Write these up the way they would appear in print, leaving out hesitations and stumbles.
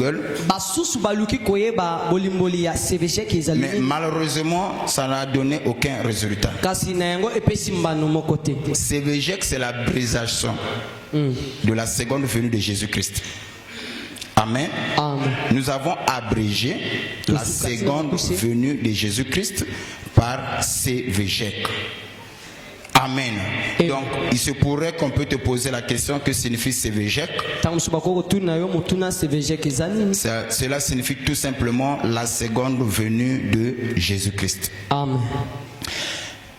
veulent. Mais malheureusement, ça n'a donné aucun résultat. CVGEC, c'est l'abréviation de la seconde venue de Jésus-Christ. Amen. Nous avons abrégé la seconde venue de Jésus-Christ par CVGEC. Amen. Donc, il se pourrait qu'on peut te poser la question, que signifie CVGEC? Cela signifie tout simplement la seconde venue de Jésus-Christ. Amen.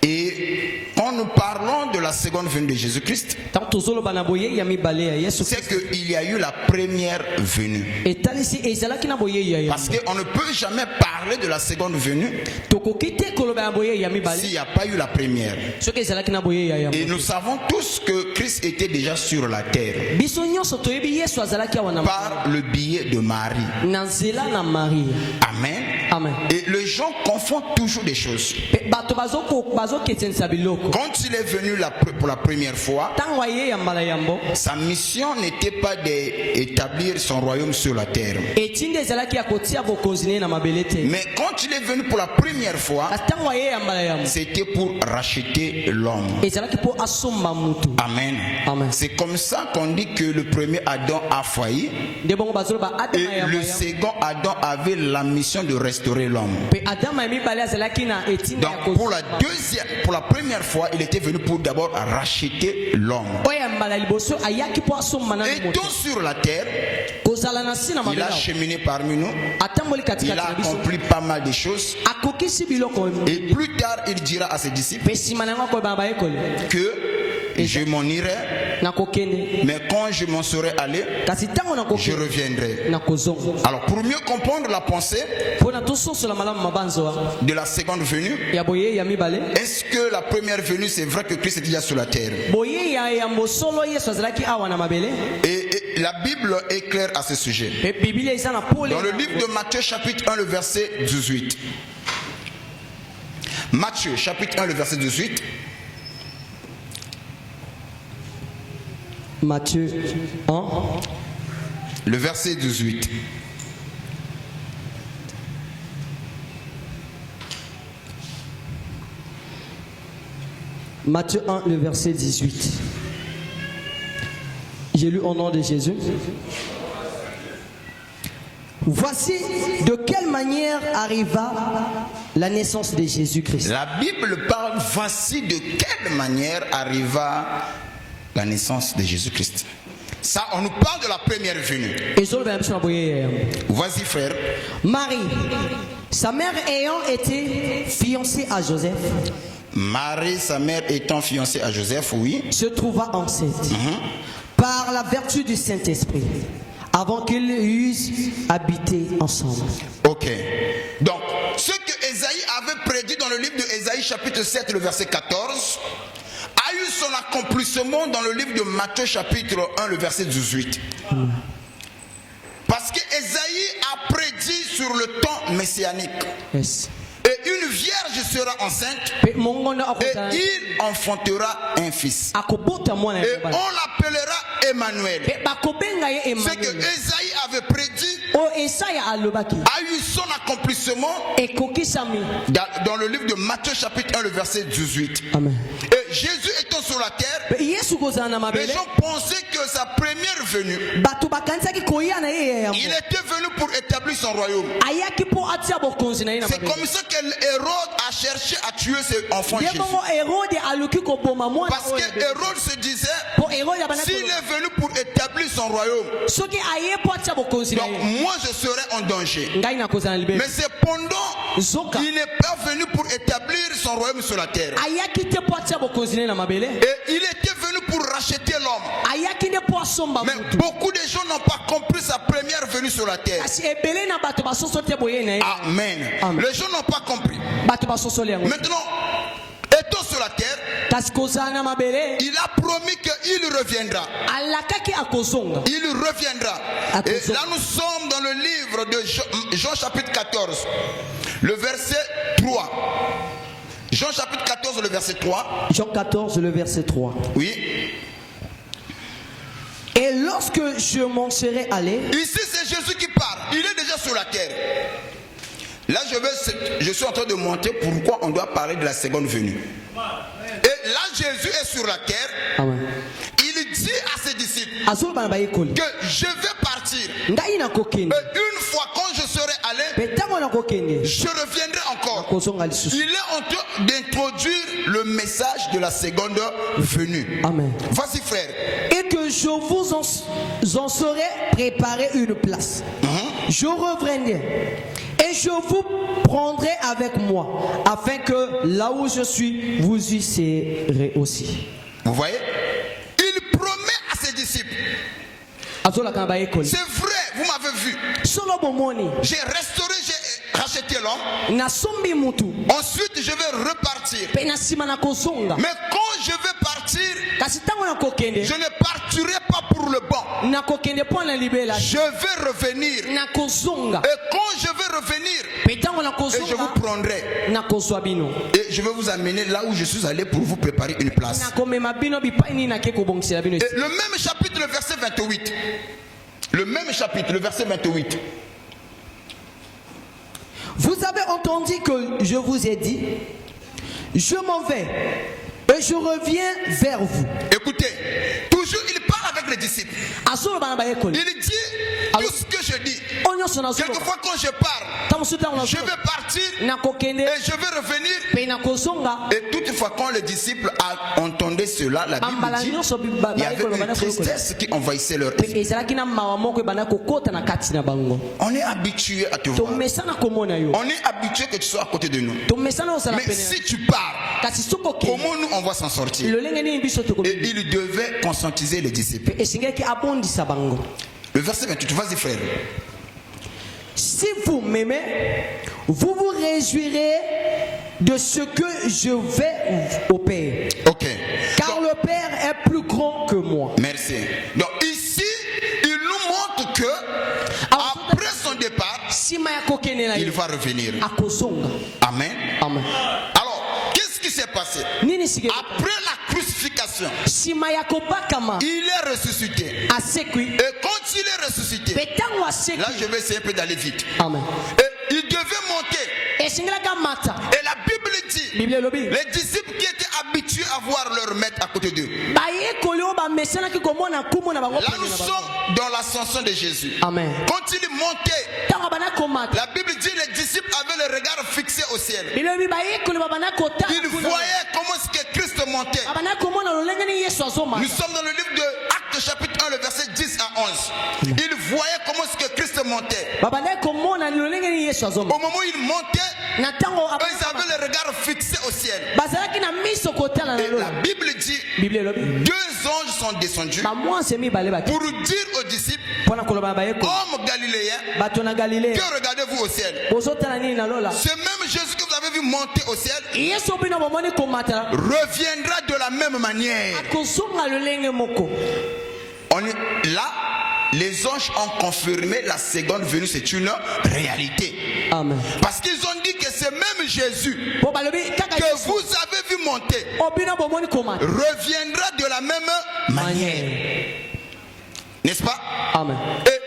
Et quand nous parlons de la seconde venue de Jésus-Christ, c'est qu'il y a eu la première venue. Parce qu'on ne peut jamais parler de la seconde venue s'il n'y a pas eu la première. Et nous savons tous que Christ était déjà sur la terre par le biais de Marie. Amen. Amen. Et les gens confondent toujours des choses. Quand il est venu pour la première fois, sa mission n'était pas d'établir son royaume sur la terre. Mais quand il est venu pour la première fois, c'était pour racheter l'homme. Amen. Amen. C'est comme ça qu'on dit que le premier Adam a failli et le second Adam avait la mission de restaurer l'homme. Donc pour la première fois, il était venu pour d'abord racheter l'homme. Étant sur la terre, il a cheminé parmi nous. Il a accompli pas mal de choses. Et plus tard, il dira à ses disciples que je m'en irai, mais quand je m'en serai allé, je reviendrai. Alors pour mieux comprendre la pensée de la seconde venue, est-ce que la première venue, c'est vrai que Christ est déjà sur la terre? Et la Bible est claire à ce sujet. Dans le livre de Matthieu chapitre 1, le verset 18. Matthieu chapitre 1, le verset 18. Matthieu 1. Le verset 18. Matthieu 1, le verset 18. J'ai lu au nom de Jésus. Voici de quelle manière arriva la naissance de Jésus-Christ. La Bible parle, voici de quelle manière arriva la naissance de Jésus-Christ. Ça, on nous parle de la première venue. Vas-y, frère. Marie, sa mère ayant été fiancée à Joseph. Marie, sa mère étant fiancée à Joseph, oui. Se trouva enceinte par la vertu du Saint-Esprit, avant qu'ils eussent habité ensemble. Ok. Donc, ce que Ésaïe avait prédit dans le livre de Ésaïe, chapitre 7, le verset 14, a eu son accomplissement dans le livre de Matthieu chapitre 1, le verset 18. Parce que Ésaïe a prédit sur le temps messianique. Yes. Et une vierge sera enceinte et il enfantera un fils. Et on l'appellera Emmanuel. Ce que Ésaïe avait prédit a eu son accomplissement dans le livre de Matthieu chapitre 1, le verset 18. Amen. Et Jésus étant sur la terre, les gens pensaient que sa première venue, il était venu pour établir son royaume. C'est comme ça que Hérode a cherché à tuer ses enfants Jésus. Parce que Hérode se disait, s'il est venu pour établir son royaume, donc moi je serai en danger. Mais cependant, il n'est pas venu pour établir son royaume sur la terre. Et il était venu pour racheter l'homme. Mais beaucoup de gens n'ont pas compris sa première venue sur la terre. Amen. Les gens n'ont pas compris. Maintenant, étant sur la terre, il a promis qu'il reviendra. Il reviendra. Et là nous sommes dans le livre de Jean chapitre 14, le verset 3. Jean chapitre 14, le verset 3. Jean 14, le verset 3. Oui. Et lorsque je m'en serai allé. Ici c'est Jésus qui parle. la terre. Là, je suis en train de montrer pourquoi on doit parler de la seconde venue. Et là, Jésus est sur la terre. Amen. Il dit à ses disciples que je vais partir. Et une fois quand je serai allé, je reviendrai encore. Il est en train d'introduire le message de la seconde venue. Amen. Voici, frère. Et que je vous en saurai préparer une place. Je reviendrai. Et je vous prendrai avec moi, afin que là où je suis, vous y serez aussi. Vous voyez? Il promet à ses disciples. C'est vrai, vous m'avez vu. J'ai restauré, j'ai racheté l'homme. Ensuite, je vais repartir. Mais quand je vais partir, je ne partirai pas pour le bon. Je vais revenir. Et quand je vais revenir, et je vous prendrai. Et je vais vous amener là où je suis allé pour vous préparer une place. Et le même chapitre, le verset 28. Le même chapitre, le verset 28. Vous avez entendu que je vous ai dit, je m'en vais et je reviens vers vous. Écoutez, toujours il parle avec les disciples. Il dit tout ce que je dis. Quelquefois quand je parle, je vais partir et je vais revenir. Et toutefois quand les disciples entendaient cela, la Bible dit il y avait une tristesse qui envahissait leur esprit. On est habitué à te voir. On est habitué que tu sois à côté de nous. Mais si tu pars, comment nous on va s'en sortir? Et il devait conscientiser les disciples. Le verset 28, vas-y frère. Si vous m'aimez, vous vous réjouirez de ce que je vais au Père. Ok. Car donc, le Père est plus grand que moi. Merci. Donc ici, il nous montre que après son départ, il va revenir. Amen. Amen. Alors, qu'est-ce qui s'est passé? Après la crucifixion, il est ressuscité. Et quand il est ressuscité, là je vais essayer un peu d'aller vite. Amen. Et il devait monter. Et la Bible dit, les disciples qui étaient habitués à voir leur maître à côté d'eux. Là nous sommes dans l'ascension de Jésus. Amen. Quand il montait, la Bible dit les disciples avaient le regard fixé au ciel. Ils voyaient comment est-ce que Christ montait. Nous sommes dans le livre de Actes chapitre 1, le verset 10 à 11. Ils voyaient comment est-ce que Christ montait. Au moment où il montait, ils avaient le regard fixé au ciel. Et la Bible dit, 2 anges sont descendus pour dire aux disciples, hommes galiléens, que regardez-vous au ciel? Ce même Jésus que vous avez vu monter au ciel reviendra de la même manière. On est là. Les anges ont confirmé la seconde venue, c'est une réalité. Amen. Parce qu'ils ont dit que ce même Jésus que vous avez vu monter reviendra de la même manière. N'est-ce pas? Amen. Et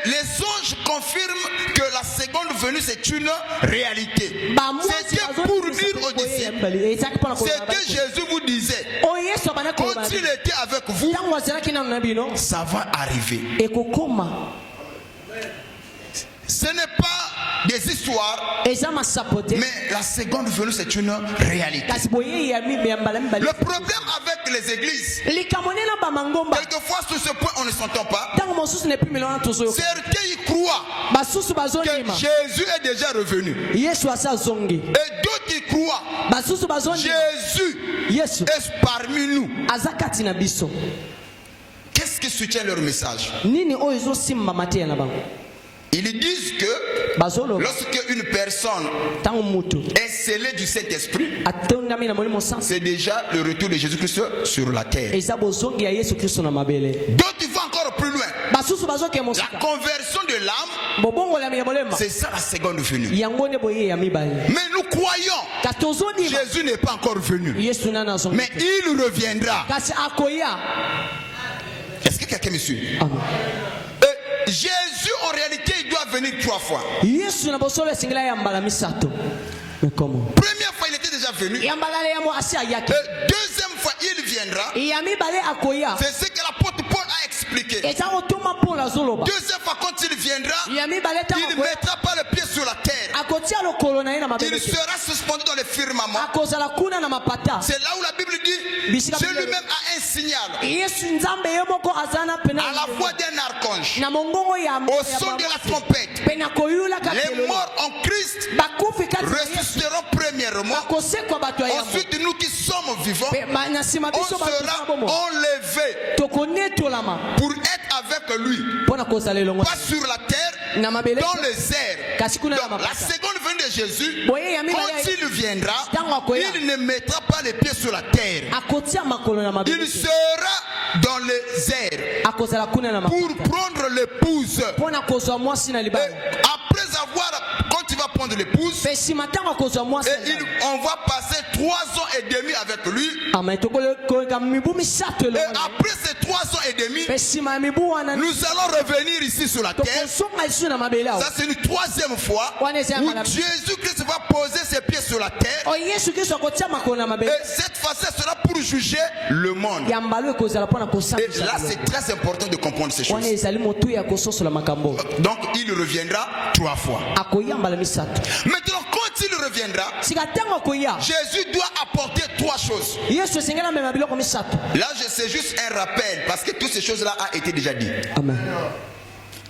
les anges confirment que la seconde venue c'est une réalité. C'était pour dire aux disciples ce que Jésus vous disait. Quand il était avec vous, ça va arriver. Ce n'est pas des histoires, mais la seconde venue c'est une réalité. Le problème avec les églises, quelquefois sur ce point on ne s'entend pas. Certains y croient que Jésus est déjà revenu, et d'autres y croient Jésus est parmi nous. Qu'est-ce qui soutient leur message? Ils disent que lorsque une personne est scellée du Saint-Esprit, c'est déjà le retour de Jésus-Christ sur la terre. D'autres vont encore plus loin. La conversion de l'âme, c'est ça la seconde venue. Mais nous croyons Jésus n'est pas encore venu, mais il reviendra. Est-ce que quelqu'un me suit? Jésus en réalité il doit venir 3 fois. Yesu na bosolo esengela ya mbala misato. Mais comment? Première fois, il était déjà venu. Ya mbala ya mo asi ayaki. Deuxième fois, il viendra. Ya mi bale akoya. C'est ce que l'apôtre Paul a expliqué. Eta otoma Paul azoloba. Deuxième fois, quand il viendra, Ya mi bale ta il ne mettra pas le pied sur la terre. akotia lokolo na ye na mabele. Il sera suspendu dans le firmament. Akozala kuna na mapata. C'est là où la Bible dit, Dieu lui-même a un signal. Yesu nzambe ye moko azana pena. À la voix d'un archange, Na mongongo ya au son de la trompette, pena koyula ka les morts en Christ bakufi kati ressusciteront premièrement. bakosekwa bato ya Ensuite, nous qui sommes vivants, na sima on biso sera enlevés tokonetolama pour être avec lui. mpona kozala elongo Pas sur la terre, na mabele dans les airs. kasi kuna na Donc, la mapata. seconde venue de Jésus, Boye ya mibale quand il viendra, Tango akoya. il ne mettra pas les pieds sur la terre. akotia makolo na mabele Il sera dans les airs akozala kuna na pour mapata prendre l'épouse. mpona kozwa mwasi na Et libala après avoir, quand il va prendre l'épouse, mpe nsima ntango akozwa mwasi et on va passer 3 ans et demi avec lui. ama tokoleka mibu misato Et elongo après ces 3 ans et demi, mpe nsima ya mibu wana nous allons revenir ici sur la terre. tokosonga lisusu na mabele awo Ça, c'est une 3e fois wana eza ya où mbala Jésus-Christ va poser ses pieds sur la terre. o yesu kristo akotia makolo na Et mabele cette fois-ci, ce sera pour juger le monde. ya mbala ekozala mpona Et kosambisa là, c'est très important de comprendre ces wana choses. ezali motu ya kososola makambo Donc, il reviendra 3 fois. akoya mbala misato Maintenant, quand il reviendra, sika ntango akoya Jésus doit apporter 3 choses. yesu esengeli amema biloko misato Là, c'est juste un rappel parce que toutes ces choses-là ont été déjà dites. amen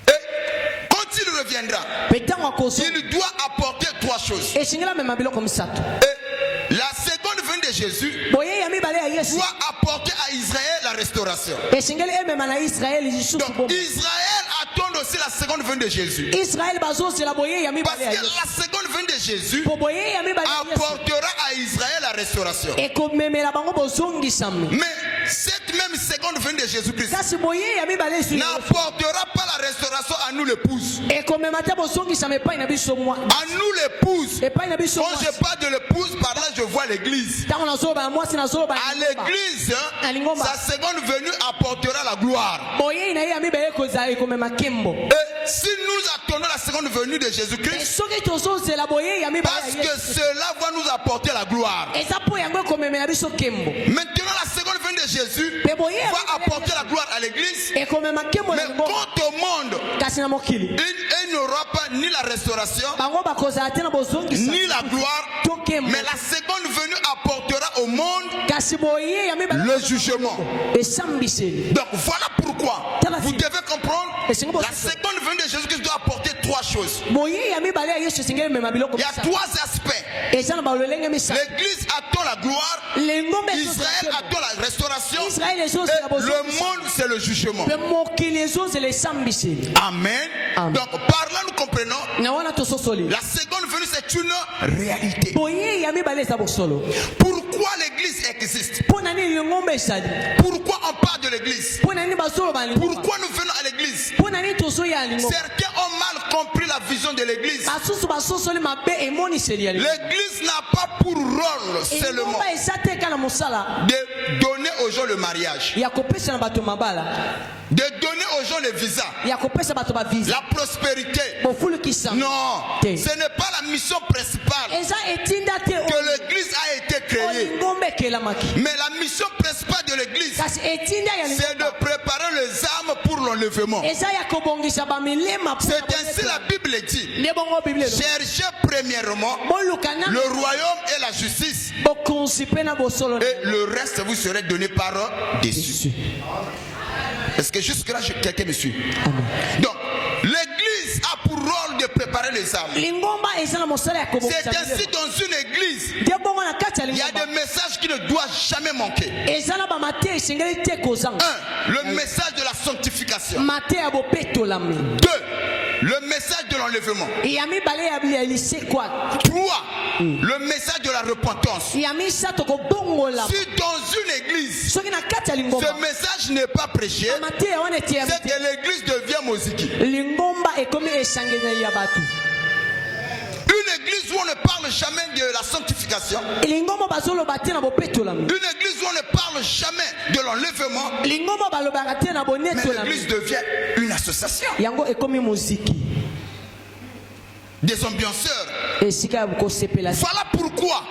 Et quand il reviendra, mpe ntango akozo il doit apporter 3 choses. esengeli amema biloko misato Et la seconde venue de Jésus boye ya mibale ya yesu doit apporter à Israël la restauration. esengeli emema na israeli lisusu Donc, bomo Israël attend aussi la seconde venue de Jésus. israeli bazozela boye ya Parce mibale ya que yesu la seconde venue de Jésus po boye ya mibale ya yesu apportera à Israël la restauration. ekomemela bango bozongisami Mais cette même seconde venue de Jésus-Christ kasi boye ya mibale yesu n'apportera pas la restauration à nous l'épouse. ekomema te bozongisama epai na biso mwa À nous l'épouse. epai na biso Quand je parle de l'épouse, par là je vois l'église. ntango nazoloba na mwasi nazoloba À l'église, À Lingomba. sa seconde venue apportera la gloire. boye na ye ya mibale ekozala ekomema nkembo Et si nous attendons la seconde venue de E Jésus-Christ, soki tozozela boye ya mibale parce ya que yesu cela va nous apporter la gloire. eza mpo yango ekomemela biso nkembo Maintenant, la seconde venue de Jésus mpe boye ya va mibale ya apporter Yesu la gloire à l'église. ekomema nkembo Mais na lingomba quant au monde, kasi na mokili il n'aura pas ni la restauration, bango bakozala te na bozongisa ni la gloire. to nkembo Mais la seconde venue apportera au monde kasi boye ya mibale le jugement. esambiseli Donc voilà pourquoi vous devez comprendre la seconde venue de Jésus-Christ doit apporter 3 choses. boye ya mibale ya yesu esengeli emema biloko Il y a 3 aspects. eza na balolenge misato L'église attend la gloire, lengomba Israël attend la restauration, israeli et ezozela le bozongisa monde c'est le jugement. mpe mokili ezozela esambiseli Amen. Amen. Donc par là nous comprenons, na wana tososoli la seconde venue c'est une réalité. boye ya mibale eza bosolo Pourquoi l'église existe? mpo na nini lingomba ezali Pourquoi on parle de l'église? mpo na nini bazoloba na lingomba Pourquoi nous venons à l'église? mpo na nini tozoya lingomba Certains ont mal compris la vision de l'église. basusu basosoli mabe emoniseli ya lingomba L'église n'a pas pour rôle seulement engomba eza te eka na mosala de donner aux gens le mariage, ya kopesa na bato mabala de donner aux gens le visa, ya kopesa bato bavisa la prospérité. bofulukisa Non, ce n'est pas la mission principale eza etinda te que l'église a été créée. lingomba ekelamaki Mais la mission principale de l'église, kasi etinda ya c'est de lingomba préparer les âmes pour l'enlèvement. eza ya kobongisa bamilema C'est ainsi la Bible dit. nde bongo biblia elobi. Cherchez premièrement boluka na le royaume et la justice, bokonzi mpe na bosolo et le reste vous serez donné par dessus. Est-ce que jusque-là, quelqu'un me suit? Donc, l'église a pour rôle de préparer les âmes. lingomba eza na mosala ya C'est kobongisa ainsi dans une église, nde bongo na kati ya il y a lingomba des messages qui ne doivent jamais manquer. eza na bamate esengeli te kozanga 1. Le message de la sanctification. mate ya bopetolami 2. Le message de l'enlèvement. ya mibale ya lisekwa 3. Le message de la repentance. ya misato kobongola Si dans une église, soki na kati ya ce lingomba message n'est pas prêché, mate ya wana ete ya c'est que l'église devient moziki. lingomba ekomi esangeli ya bato Une église où on ne parle jamais de la sanctification, lingomba bazoloba te na bopetolami une église où on ne parle jamais de l'enlèvement, lingomba balobaka te na mais bonetolami l'église devient une association. yango ekomi moziki des ambianceurs. Voilà pourquoi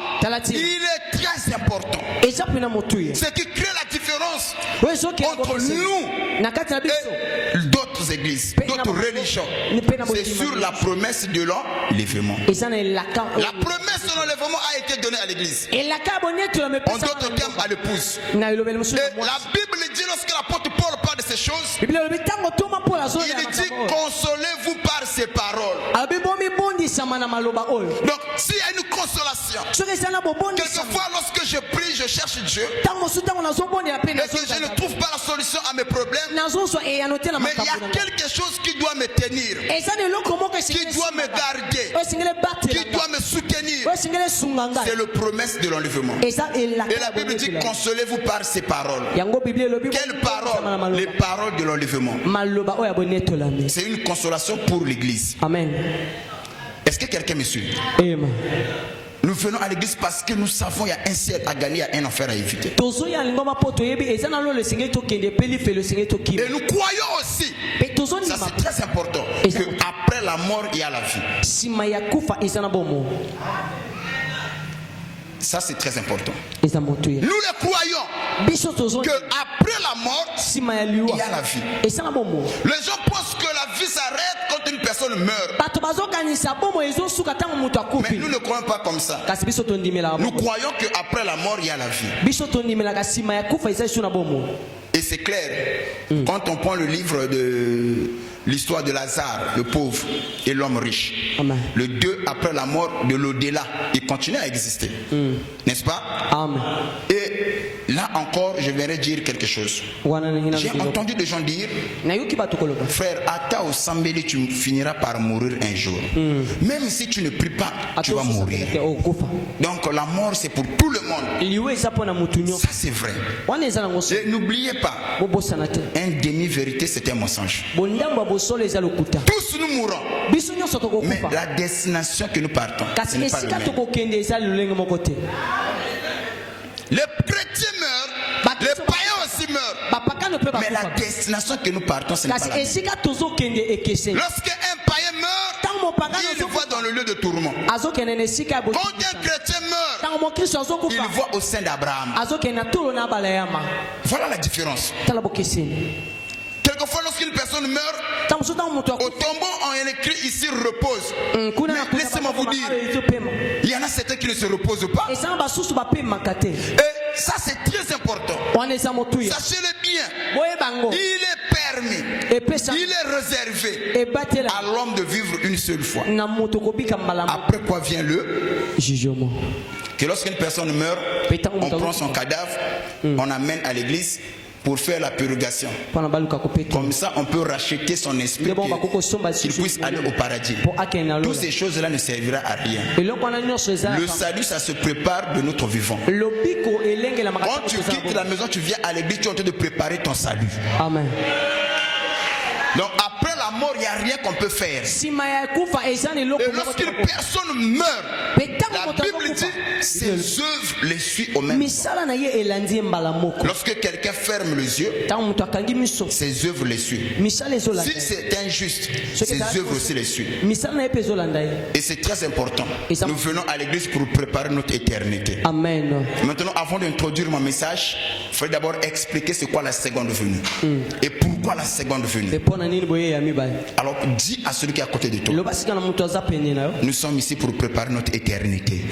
il est très important. Ce qui crée la différence entre nous et d'autres églises, d'autres religions, c'est sur la promesse de l'enlèvement. La promesse de l'enlèvement a été donnée à l'église. En d'autres termes, à l'épouse. Et la Bible dit, lorsque l'apôtre Paul parle de ces choses, il dit consolez-vous par ces paroles. Donc, s'il y a une consolation, quelquefois lorsque je prie, je cherche Dieu, et que je ne trouve pas la solution à mes problèmes, mais il y a quelque chose qui doit me tenir, qui doit me garder, qui doit me soutenir. C'est la promesse de l'enlèvement. Et la Bible dit consolez-vous par ces paroles. Quelles paroles? Les paroles de l'enlèvement. C'est une consolation pour l'église. Amen. Est-ce que quelqu'un me suit? Nous venons à l'église parce que nous savons qu'il y a un ciel à gagner, il y a un enfer à éviter. Et nous croyons aussi, ça c'est très important, qu'après la mort, il y a la vie. Ça c'est très important. Nous le croyons qu'après la mort, il y a la vie. Les gens pensent que la vie s'arrête quand une personne meurt. Mais nous ne croyons pas comme ça. Nous croyons qu'après la mort, il y a la vie. Et c'est clair, quand on prend le livre de l'histoire de Lazare, le pauvre, et l'homme riche. Amen. Le Dieu après la mort de l'au-delà, il continue à exister. N'est-ce pas? Amen. Et là encore, je viendrai dire quelque chose. J'ai entendu des gens dire, frère, Ata au Sambeli, tu finiras par mourir un jour. Même si tu ne pries pas, tu vas mourir. Donc la mort, c'est pour tout le monde. Ça, c'est vrai. Et n'oubliez pas, un demi-vérité, c'est un mensonge. Tous nous mourrons. Mais la destination que nous partons, ce n'est pas le même. Les chrétiens meurent, les païens aussi meurent. Mais la destination que nous partons, ce n'est pas la même. Lorsqu'un païen meurt, il voit dans le lieu de tourment. Quand un chrétien meurt, il voit au sein d'Abraham. Voilà la différence. Quelquefois, lorsqu'une personne meurt, au tombeau, on écrit ici repose. Mais laissez-moi vous dire, il y en a certains qui ne se reposent pas. Et ça, c'est très important. Sachez-le bien. Il est permis, il est réservé à l'homme de vivre une seule fois. Après quoi vient le jugement. Que lorsqu'une personne meurt, on prend son cadavre, on amène à l'église pour faire la purgation. Comme ça, on peut racheter son esprit qu'il puisse aller au paradis. Toutes ces choses-là ne serviront à rien. Le salut, ça se prépare de notre vivant. Quand tu quittes la maison, tu viens à l'église, tu es en train de préparer ton salut. Amen. Donc après la mort, il n'y a rien qu'on peut faire. Et lorsqu'une personne meurt, la Bible dit ses œuvres les suivent au même temps. Lorsque quelqu'un ferme les yeux, ses œuvres les suivent. Si c'est injuste, ses œuvres aussi les suivent. Et c'est très important. Nous venons à l'église pour préparer notre éternité. Amen. Maintenant, avant d'introduire mon message, il faut d'abord expliquer c'est quoi la seconde venue. Et pourquoi la seconde venue. Alors dis à celui qui est à côté de toi, nous sommes ici pour préparer notre éternité.